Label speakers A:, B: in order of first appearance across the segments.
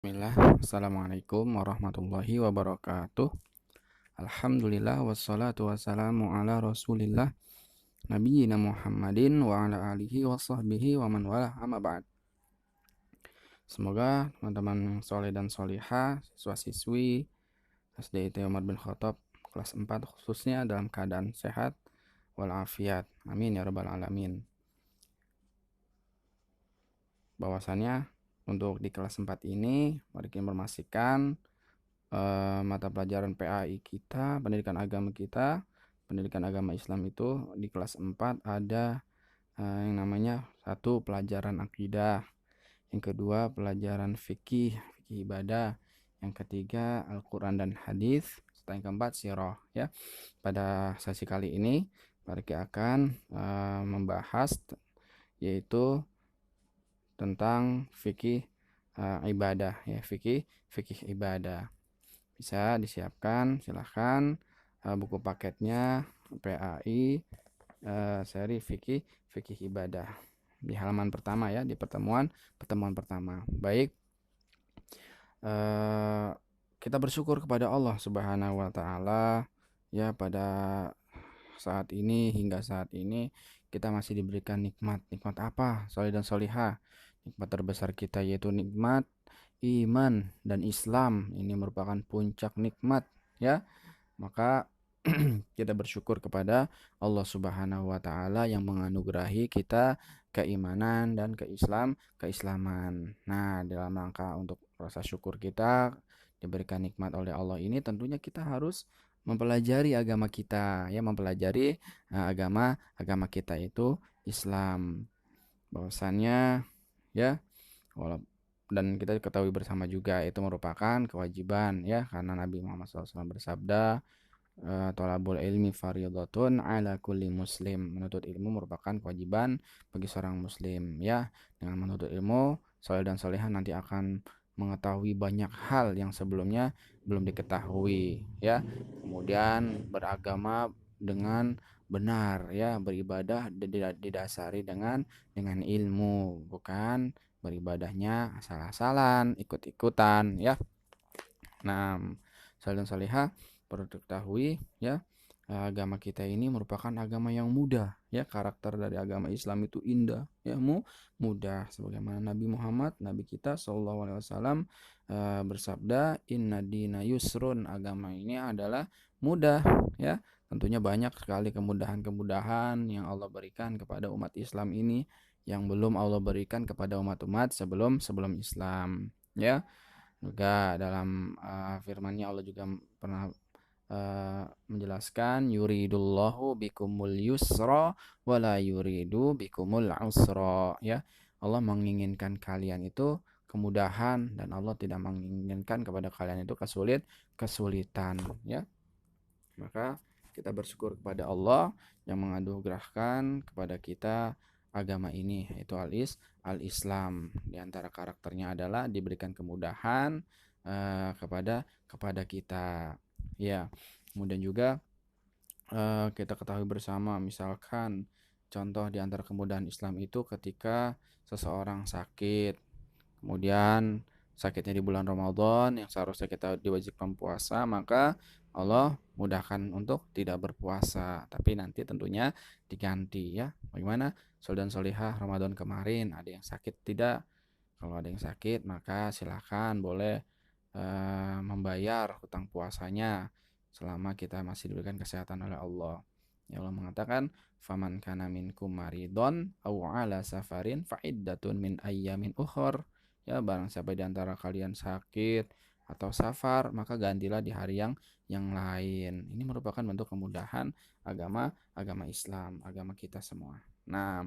A: Bismillah, Assalamualaikum warahmatullahi wabarakatuh. Alhamdulillah wassalatu wassalamu ala rasulillah Nabiyyina Muhammadin wa ala alihi wa sahbihi wa man wala amma ba'd. Semoga teman-teman soleh dan solihah, siswa-siswi SDIT Umar bin Khattab kelas 4 khususnya dalam keadaan sehat walafiat. Amin ya rabbal alamin. Bahwasannya untuk di kelas 4 ini mari kita informasikan mata pelajaran PAI kita, pendidikan agama kita, pendidikan agama Islam itu di kelas 4 ada yang namanya satu pelajaran akidah, yang kedua pelajaran fikih ibadah, yang ketiga Al-Quran dan hadis, serta yang keempat sirah ya. Pada sesi kali ini kita akan membahas yaitu tentang fikih ibadah ya, fikih ibadah. Bisa disiapkan, silahkan buku paketnya PAI seri fikih ibadah di halaman pertama ya, di pertemuan pertama. Baik, kita bersyukur kepada Allah Subhanahu wa taala ya, pada saat ini hingga saat ini kita masih diberikan nikmat apa? Soleh dan solihah. Nikmat terbesar kita yaitu nikmat iman dan Islam. Ini merupakan puncak nikmat ya. Maka kita bersyukur kepada Allah Subhanahu wa taala yang menganugerahi kita keimanan dan keislaman. Nah, dalam rangka untuk rasa syukur kita diberikan nikmat oleh Allah ini, tentunya kita harus mempelajari agama kita ya, mempelajari agama kita itu Islam. Bahwasannya ya, dan kita ketahui bersama juga itu merupakan kewajiban ya, karena Nabi Muhammad SAW bersabda, thalabul ilmi fardhatun ala kulli muslim. Menuntut ilmu merupakan kewajiban bagi seorang muslim ya. Dengan menuntut ilmu, soleh dan solehah nanti akan mengetahui banyak hal yang sebelumnya belum diketahui ya. Kemudian beragama dengan benar ya, beribadah didasari dengan ilmu, bukan beribadahnya asal-asalan, ikut-ikutan ya. Nah, soleh dan solehah perlu diketahui ya, agama kita ini merupakan agama yang mudah ya. Karakter dari agama Islam itu indah ya, mudah, sebagaimana Nabi Muhammad, Nabi kita Shallallahu Alaihi Wasallam bersabda, inna dina yusrun, agama ini adalah mudah ya. Tentunya banyak sekali kemudahan-kemudahan yang Allah berikan kepada umat Islam ini yang belum Allah berikan kepada umat-umat sebelum Islam ya. Juga dalam firman-Nya Allah juga pernah menjelaskan, yuridullahu bikumul yusra wala yuridu bikumul usra ya. Allah menginginkan kalian itu kemudahan dan Allah tidak menginginkan kepada kalian itu kesulitan ya. Maka kita bersyukur kepada Allah yang menganugerahkan kepada kita agama ini, yaitu al-Islam. Di antara karakternya adalah diberikan kemudahan kepada kita ya. Kemudian juga kita ketahui bersama, misalkan contoh di antara kemudahan Islam itu ketika seseorang sakit, kemudian sakitnya di bulan Ramadan yang seharusnya kita diwajibkan puasa, maka Allah mudahkan untuk tidak berpuasa, tapi nanti tentunya diganti ya. Bagaimana soleh dan solihah Ramadan kemarin, ada yang sakit tidak? Kalau ada yang sakit maka silahkan boleh membayar hutang puasanya selama kita masih diberikan kesehatan oleh Allah. Ya, Allah mengatakan, faman kana minkum maridon aw ala safarin fa iddatun min ayyamin ukhra. Ya, barang siapa di antara kalian sakit atau safar, maka gantilah di hari yang lain. Ini merupakan bentuk kemudahan agama Islam, agama kita semua. Nah,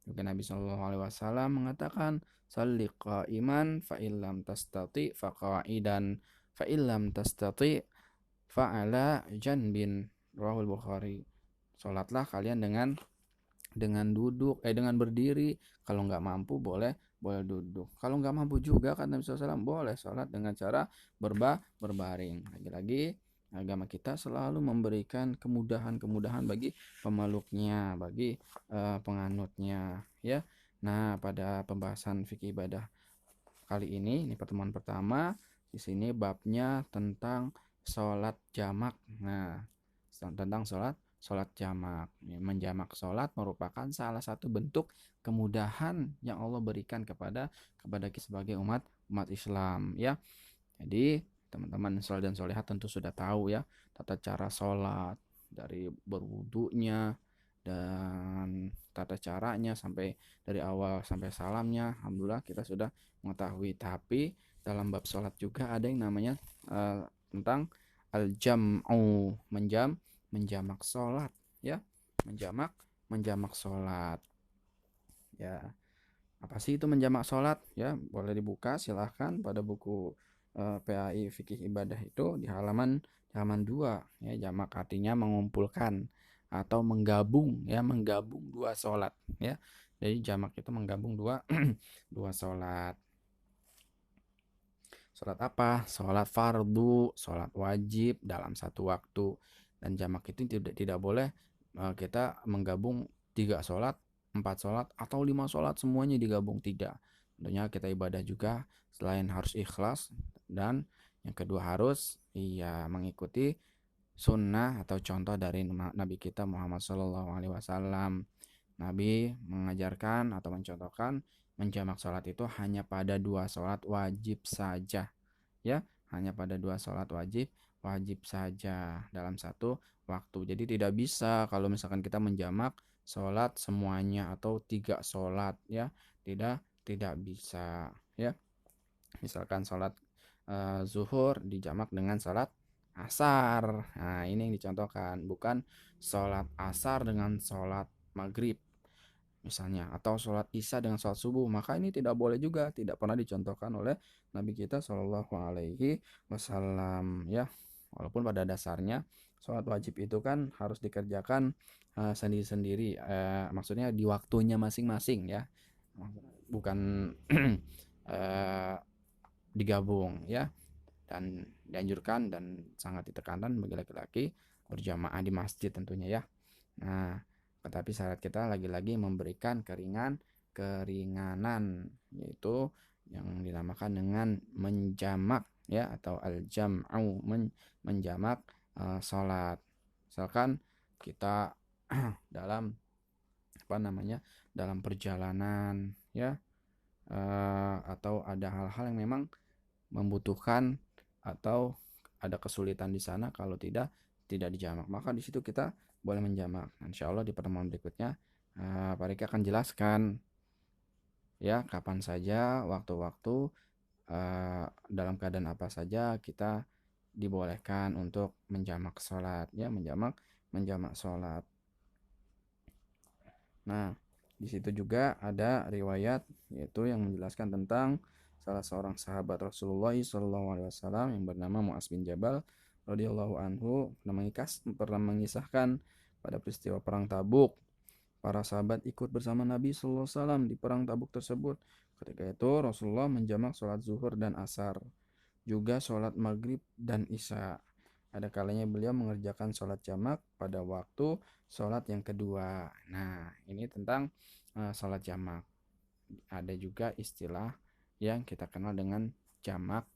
A: juga Nabi Shallallahu Alaihi Wasallam mengatakan, salli qa'iman fa illam tastati fa qa'idan fa illam tastati fa ala janbin. Rawahul Bukhari. Salatlah kalian dengan duduk, dengan berdiri. Kalau nggak mampu boleh duduk. Kalau nggak mampu juga, kata Nabi SAW, boleh sholat dengan cara berbaring. Lagi-lagi agama kita selalu memberikan kemudahan-kemudahan bagi pemeluknya, bagi penganutnya ya. Nah, pada pembahasan fikih ibadah kali ini pertemuan pertama. Di sini babnya tentang sholat jamak. Nah, tentang sholat jamak. Menjamak sholat merupakan salah satu bentuk kemudahan yang Allah berikan kepada kita sebagai umat Islam, ya. Jadi teman-teman sholat dan sholehat tentu sudah tahu ya tata cara sholat, dari berwudunya dan tata caranya sampai dari awal sampai salamnya. Alhamdulillah kita sudah mengetahui. Tapi dalam bab sholat juga ada yang namanya tentang al-jam'u, menjamak sholat, ya. Menjamak sholat, ya. Apa sih itu menjamak sholat? Ya, boleh dibuka silahkan pada buku PAI Fikih Ibadah itu di halaman 2, ya. Jamak artinya mengumpulkan atau menggabung, ya, menggabung dua sholat, ya. Jadi jamak itu menggabung dua dua sholat. Sholat apa? Sholat fardu, sholat wajib dalam satu waktu. Dan jamak itu tidak boleh kita menggabung 3 sholat, 4 sholat, atau 5 sholat semuanya digabung. Tidak. Tentunya kita ibadah juga selain harus ikhlas, dan yang kedua harus mengikuti sunnah atau contoh dari Nabi kita Muhammad SAW. Nabi mengajarkan atau mencontohkan menjamak sholat itu hanya pada 2 sholat wajib saja, ya. Hanya pada 2 sholat wajib saja dalam satu waktu. Jadi tidak bisa kalau misalkan kita menjamak sholat semuanya atau 3 sholat, ya. Tidak bisa, ya. Misalkan sholat zuhur dijamak dengan sholat asar. Nah, ini yang dicontohkan, bukan sholat asar dengan sholat maghrib misalnya, atau sholat isya dengan sholat subuh. Maka ini tidak boleh juga, tidak pernah dicontohkan oleh Nabi kita Shallallahu Alaihi Wasallam, ya. Walaupun pada dasarnya sholat wajib itu kan harus dikerjakan sendiri-sendiri, maksudnya di waktunya masing-masing, ya, bukan digabung, ya. Dan dianjurkan dan sangat ditekankan bagi laki-laki berjamaah di masjid tentunya, ya. Nah, tetapi syarat kita lagi-lagi memberikan keringanan, yaitu yang dinamakan dengan menjamak, ya, atau al-jam'u, menjamak sholat. Misalkan kita dalam dalam perjalanan, ya, atau ada hal-hal yang memang membutuhkan atau ada kesulitan di sana, kalau tidak dijamak, maka di situ kita boleh menjamak. Insya Allah di pertemuan berikutnya Pak Riki akan jelaskan, ya, kapan saja, waktu-waktu, dalam keadaan apa saja kita dibolehkan untuk menjamak sholat, ya, menjamak sholat. Nah, di situ juga ada riwayat, yaitu yang menjelaskan tentang salah seorang sahabat Rasulullah SAW yang bernama Mu'az bin Jabal radhiyallahu anhu pernah mengisahkan pada peristiwa perang Tabuk. Para sahabat ikut bersama Nabi SAW di perang Tabuk tersebut. Ketika itu Rasulullah menjamak sholat zuhur dan asar, juga sholat maghrib dan isya. Ada kalanya beliau mengerjakan sholat jamak pada waktu sholat yang kedua. Nah, ini tentang sholat jamak. Ada juga istilah yang kita kenal dengan jamak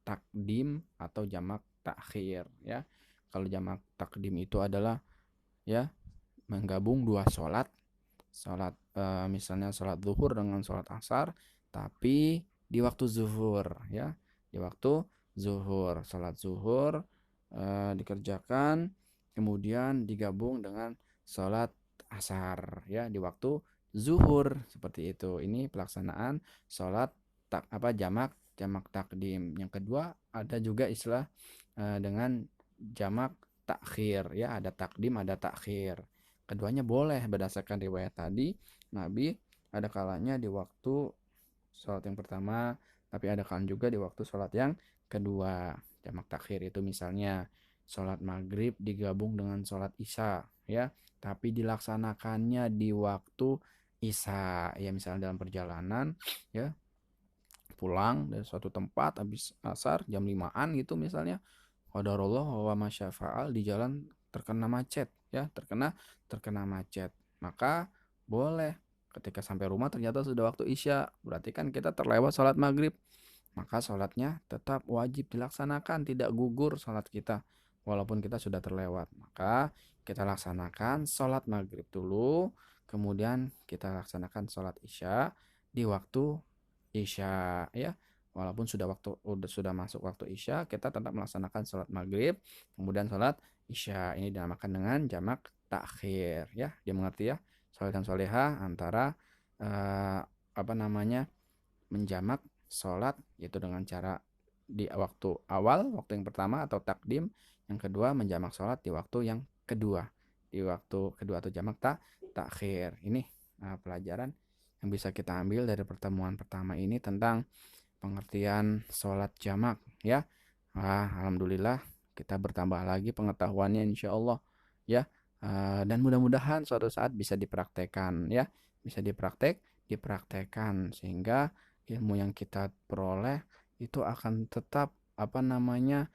A: takdim atau jamak takhir, ya. Kalau jamak takdim itu adalah, ya, menggabung 2 sholat misalnya sholat zuhur dengan sholat asar, tapi di waktu zuhur, ya, di waktu zuhur. Sholat zuhur dikerjakan kemudian digabung dengan sholat asar, ya, di waktu zuhur, seperti itu. Ini pelaksanaan sholat jamak takdim. Yang kedua ada juga istilah dengan jamak takhir, ya, ada takdim ada takhir. Keduanya boleh berdasarkan riwayat tadi. Nabi ada kalanya di waktu sholat yang pertama, tapi ada kalanya juga di waktu sholat yang kedua. Jamak takhir itu misalnya sholat maghrib digabung dengan sholat isya, ya, tapi dilaksanakannya di waktu isya, ya. Misalnya dalam perjalanan, ya, pulang dari suatu tempat habis asar jam 5-an gitu misalnya, qadarullah wa masyafa'al, di jalan terkena macet, ya, terkena macet, maka boleh Ketika sampai rumah ternyata sudah waktu isya, berarti kan kita terlewat sholat maghrib. Maka sholatnya tetap wajib dilaksanakan, tidak gugur sholat kita walaupun kita sudah terlewat. Maka kita laksanakan sholat maghrib dulu, kemudian kita laksanakan sholat isya di waktu isya, ya. Walaupun sudah masuk waktu isya, kita tetap melaksanakan sholat maghrib, kemudian sholat isya. Ini dinamakan dengan jamak takhir, ya. Dia mengerti ya, soleh dan soleha antara apa namanya, menjamak sholat, yaitu dengan cara di waktu awal, waktu yang pertama atau takdim. Yang kedua, menjamak sholat di waktu yang kedua, di waktu kedua atau jamak takhir. Ini pelajaran yang bisa kita ambil dari pertemuan pertama ini tentang pengertian sholat jamak, ya. Alhamdulillah kita bertambah lagi pengetahuannya, insya Allah, ya. Dan mudah-mudahan suatu saat bisa dipraktekkan, ya, bisa dipraktekkan sehingga ilmu yang kita peroleh itu akan tetap apa namanya,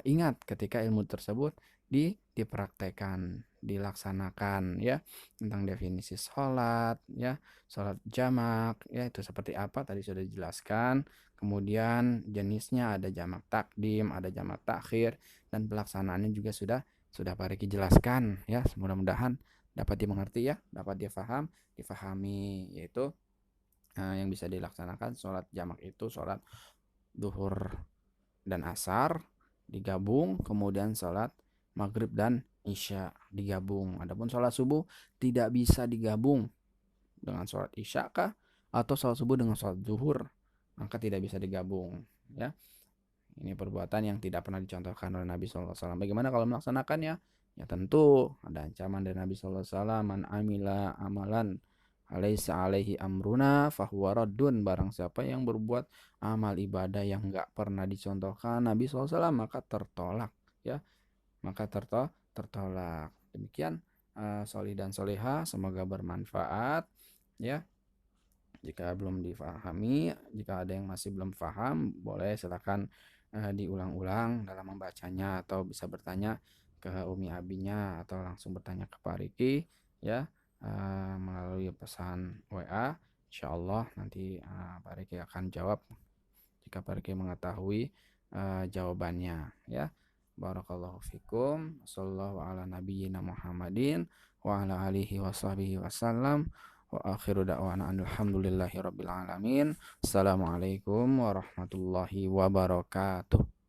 A: ingat ketika ilmu tersebut dipraktekkan, dilaksanakan, ya. Tentang definisi sholat, ya, sholat jamak, ya, itu seperti apa tadi sudah dijelaskan. Kemudian jenisnya ada jamak takdim, ada jamak takhir, dan pelaksanaannya juga sudah Pak Riki jelaskan, ya. Mudah-mudahan dapat dimengerti, ya, dapat difahami, yaitu yang bisa dilaksanakan sholat jamak itu sholat duhur dan asar digabung, kemudian sholat maghrib dan isya digabung. Adapun sholat subuh tidak bisa digabung dengan sholat isya kah, atau sholat subuh dengan sholat zuhur, maka tidak bisa digabung, ya. Ini perbuatan yang tidak pernah dicontohkan oleh Nabi SAW. Bagaimana kalau melaksanakannya? Ya tentu ada ancaman dari Nabi SAW, man amila amalan alaisa alaihi amruna fahuwa raddun. Barang siapa yang berbuat amal ibadah yang enggak pernah dicontohkan Nabi SAW, maka tertolak, ya. Maka tertolak. Demikian solih dan soleha, semoga bermanfaat, ya. Jika belum difahami, jika ada yang masih belum paham, boleh silakan diulang-ulang dalam membacanya, atau bisa bertanya ke Umi Abinya, atau langsung bertanya ke Pak Riki, ya, melalui pesan WA. Insya Allah nanti Pak Riki akan jawab jika Pak Riki mengetahui jawabannya, ya. Barakallahu fikum. Sallallahu ala nabiyyina Muhammadin wa ala alihi washabihi wasallam. Wa akhiru da'wana alhamdulillahi rabbil alamin. Assalamualaikum warahmatullahi wabarakatuh.